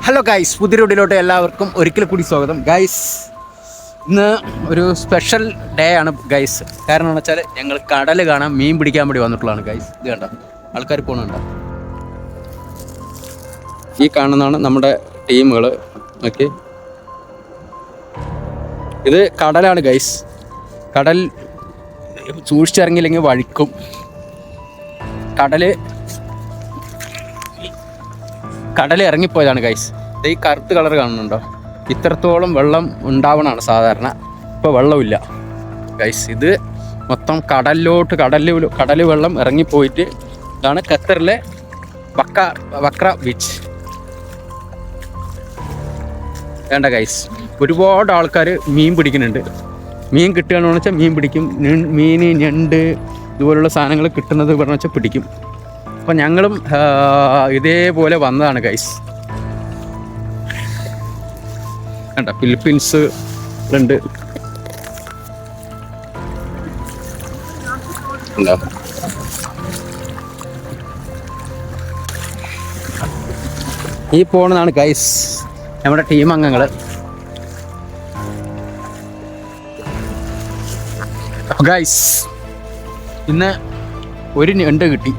Hello guys, പുതിയ വീഡിയോയിലോട്ട് എല്ലാവർക്കും ഒരിക്കൽ കൂടി സ്വാഗതം. ഗൈസ്, ഇന്ന് ഒരു സ്പെഷ്യൽ ഡേ ആണ് ഗൈസ്. കാരണം എന്ന് വെച്ചാൽ ഞങ്ങൾ കടൽ കാണാൻ മീൻ പിടിക്കാൻ വേണ്ടി വന്നിട്ടുള്ളതാണ് ഗൈസ്. ഇത് കണ്ടോ, ആൾക്കാർ പോകുന്നുണ്ടോ? ഈ കാണുന്നതാണ് നമ്മുടെ ടീമുകൾ. ഓക്കെ, ഇത് കടലാണ് ഗൈസ്. കടൽ സൂക്ഷിച്ചിറങ്ങിയില്ലെങ്കിൽ വഴിക്കും. കടൽ ഇറങ്ങിപ്പോയതാണ് ഗൈസ്. ഈ കറുത്ത് കളർ കാണുന്നുണ്ടോ? ഇത്രത്തോളം വെള്ളം ഉണ്ടാവണമാണ് സാധാരണ. ഇപ്പോൾ വെള്ളമില്ല ഗൈസ്. ഇത് മൊത്തം കടൽ വെള്ളം ഇറങ്ങിപ്പോയിട്ട് ഇതാണ് ഖത്തറിലെ വക്ര ബീച്ച്. വേണ്ട ഗൈസ്, ഒരുപാട് ആൾക്കാർ മീൻ പിടിക്കുന്നുണ്ട്. മീൻ കിട്ടുകയാണെന്ന് വെച്ചാൽ മീൻ പിടിക്കും. മീൻ, ഞണ്ട് ഇതുപോലുള്ള സാധനങ്ങൾ കിട്ടുന്നത് പറഞ്ഞു വെച്ചാൽ പിടിക്കും. അപ്പം ഞങ്ങളും ഇതേപോലെ വന്നതാണ് ഗൈസ്. കണ്ട, ഫിലിപ്പീൻസ് ഉണ്ട്. ഈ പോണതാണ് ഗൈസ് നമ്മുടെ ടീം അംഗങ്ങൾ. ഗൈസ്, ഇന്ന് ഒരു ഞണ്ട് കിട്ടി.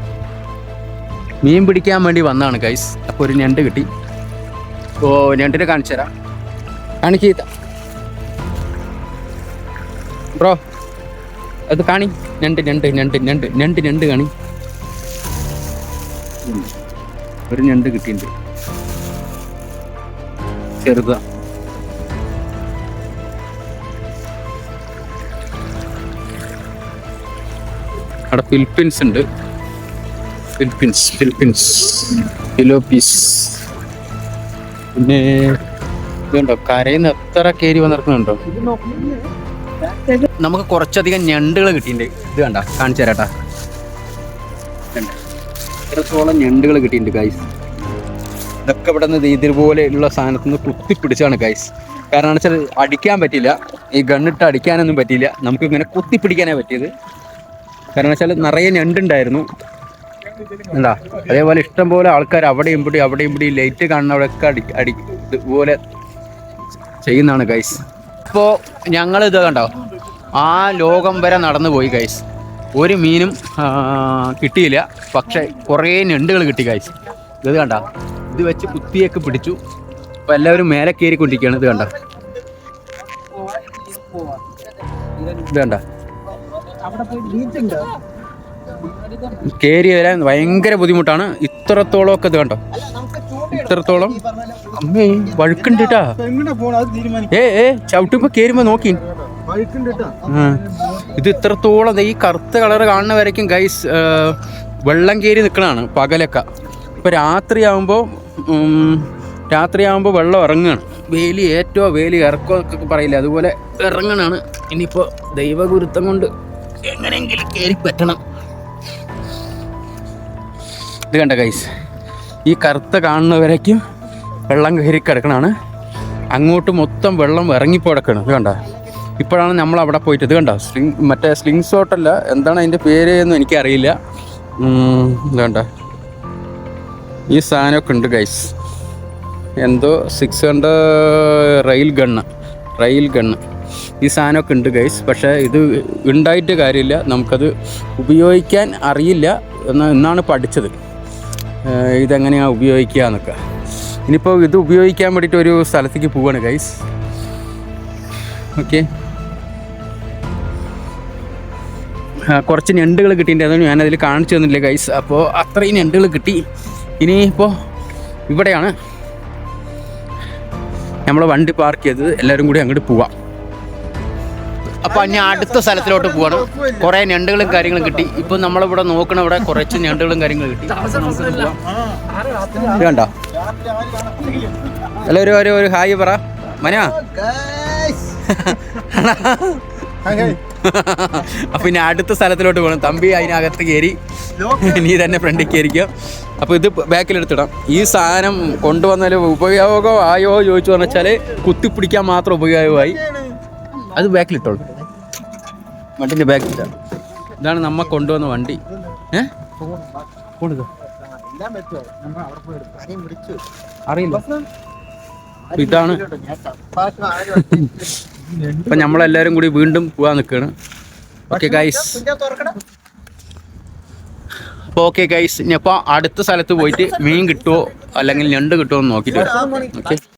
മീൻ പിടിക്കാൻ വേണ്ടി വന്നതാണ് ഗൈസ്. അപ്പോൾ ഒരു ഞണ്ട് കിട്ടി. ഓ, ഞണ്ടിനെ കാണിച്ചു തരാം. കാണിക്ക ബ്രോ, അത് കാണി. ഞണ്ട് കാണി. ഒരു ഞണ്ട് കിട്ടിയിട്ടുണ്ട്, ചെറുതാ. അവിടെ ഫിലിപ്പീൻസ് ഉണ്ട്. ഫിലോപ്പീസ്. പിന്നെ ഇതുണ്ടോ, കരയിൽ നിന്ന് എത്ര കയറി വന്നിറക്കുന്നുണ്ടോ? നമുക്ക് കുറച്ചധികം ഞണ്ടുകൾ കിട്ടിയിട്ടുണ്ട്. ഇത് കണ്ട, കാണിച്ചു തരാട്ടാ. എത്രത്തോളം ഞണ്ടുകൾ കിട്ടിയിട്ടുണ്ട് ഗൈസ്. ഇതൊക്കെ ഇവിടെ നിന്ന് ഇതുപോലെയുള്ള സാധനത്തിൽ നിന്ന് കുത്തിപ്പിടിച്ചാണ് ഗൈസ്. കാരണം എന്ന് വെച്ചാൽ അടിക്കാൻ പറ്റില്ല, ഈ ഗണ്ണിട്ട് അടിക്കാനൊന്നും പറ്റിയില്ല. നമുക്കിങ്ങനെ കുത്തിപ്പിടിക്കാനേ പറ്റിയത്. കാരണം വെച്ചാൽ നിറയെ ഞണ്ടുണ്ടായിരുന്നു. എന്താ, അതേപോലെ ഇഷ്ടംപോലെ ആൾക്കാർ അവിടെയും ഇവിടെ ലൈറ്റ് കാണുന്നവിടെയൊക്കെ ഇതുപോലെ ചെയ്യുന്നതാണ് ഗൈസ്. ഇപ്പോൾ ഞങ്ങളിത് കണ്ടോ, ആ ലോകം വരെ നടന്നു പോയി ഗൈസ്. ഒരു മീനും കിട്ടിയില്ല. പക്ഷേ കുറേ ഞണ്ടുകൾ കിട്ടി ഗൈസ്. ഇത് കണ്ട, ഇത് വെച്ച് കുത്തിയൊക്കെ പിടിച്ചു. അപ്പോൾ എല്ലാവരും മേലെ കയറിക്കൊണ്ടിരിക്കുകയാണ്. ഇത് കണ്ട, കയറി വരാൻ ഭയങ്കര ബുദ്ധിമുട്ടാണ്. ഇത്രത്തോളം ഒക്കെ ഇത് കണ്ടോ, ഇത്രത്തോളം അമ്മേ വഴുക്കുണ്ട് കേട്ടാ. ചവിട്ടുമ്പോ കയറുമ്പോ നോക്കി. ഇത് ഇത്രത്തോളം ഈ കറുത്ത കളർ കാണുന്ന വരയ്ക്കും ഗൈസ് വെള്ളം കയറി നിൽക്കണതാണ് പകലൊക്കെ. ഇപ്പൊ രാത്രിയാകുമ്പോൾ വെള്ളം ഇറങ്ങുകയാണ്. വേലി ഇറക്കമൊക്കെ പറയില്ല, അതുപോലെ ഇറങ്ങണാണ്. ഇനിയിപ്പോ ദൈവഗുരുത്തം കൊണ്ട് എങ്ങനെയെങ്കിലും കയറി പറ്റണം. ഇത് കണ്ട ഗൈസ്, ഈ കറുത്ത കാണുന്നവരേക്കും വെള്ളം കയറി കിടക്കണതാണ്. അങ്ങോട്ട് മൊത്തം വെള്ളം ഇറങ്ങിപ്പോടക്കണം. ഇത് കണ്ട, ഇപ്പോഴാണ് നമ്മൾ അവിടെ പോയിട്ട്. ഇത് കണ്ട, മറ്റേ സ്ലിംഗ് ഷോട്ടല്ല, എന്താണ് അതിൻ്റെ പേര് എന്ന് എനിക്കറിയില്ല. ഇത് കണ്ട, ഈ സാധനമൊക്കെ ഉണ്ട് ഗൈസ്. എന്തോ 600 റെയിൽ ഗണ്ണ് ഈ സാധനമൊക്കെ ഉണ്ട് ഗൈസ്. പക്ഷേ ഇത് ഉണ്ടായിട്ട് കാര്യമില്ല, നമുക്കത് ഉപയോഗിക്കാൻ അറിയില്ല എന്നാണ് പഠിച്ചത്. ഇതെങ്ങനെയാണ് ഉപയോഗിക്കുക എന്നൊക്കെ. ഇനിയിപ്പോൾ ഇത് ഉപയോഗിക്കാൻ വേണ്ടിയിട്ട് ഒരു സ്ഥലത്തേക്ക് പോവാണ് ഗൈസ്. ഓക്കെ, കുറച്ച് ഞണ്ടുകൾ കിട്ടിയിട്ടുണ്ടായിരുന്നു, ഞാനതിൽ കാണിച്ചു തന്നില്ല ഗൈസ്. അപ്പോൾ അത്രയും ഞണ്ടുകൾ കിട്ടി. ഇനിയിപ്പോൾ ഇവിടെയാണ് നമ്മൾ വണ്ടി പാർക്ക് ചെയ്തത്. എല്ലാവരും കൂടി അങ്ങോട്ട് പോവാം. അപ്പോൾ ഞാൻ അടുത്ത സ്ഥലത്തിലോട്ട് പോവാണ്. കുറേ ഞണ്ടുകളും കാര്യങ്ങളും കിട്ടി. ഇപ്പം നമ്മളിവിടെ നോക്കണ ഇവിടെ കുറച്ച് ഞണ്ടുകളും കാര്യങ്ങളും കിട്ടി. കണ്ടോ, എല്ലാവരും ഒരു ഹായ് പറ മനാ. അപ്പൊ ഇനി അടുത്ത സ്ഥലത്തിലോട്ട് പോകണം. തമ്പി അതിനകത്ത് കയറി, നീ തന്നെ ഫ്രണ്ടിൽ കയറിക്കോ. അപ്പോൾ ഇത് ബാക്കിലെടുത്തിടാം. ഈ സാധനം കൊണ്ടുവന്നാൽ ഉപയോഗമായോ ചോദിച്ചു പറഞ്ഞാൽ കുത്തിപ്പിടിക്കാൻ മാത്രം ഉപയോഗമായി. അത് ബാക്കിലിട്ടോളൂ, വണ്ടിൻ്റെ ബാക്കിലിട്ട. ഇതാണ് നമ്മ കൊണ്ടുവന്ന വണ്ടി. അറിയില്ല, ഇതാണ്. അപ്പം നമ്മളെല്ലാവരും കൂടി വീണ്ടും പോകാൻ നിൽക്കുകയാണ്. Okay guys. അപ്പോൾ ഓക്കെ ഗൈസ്, ഇനി അപ്പോൾ അടുത്ത സ്ഥലത്ത് പോയിട്ട് മീൻ കിട്ടുമോ അല്ലെങ്കിൽ ഞണ്ട് കിട്ടുമോ എന്ന് നോക്കിയിട്ട് വരാം. ഓക്കെ.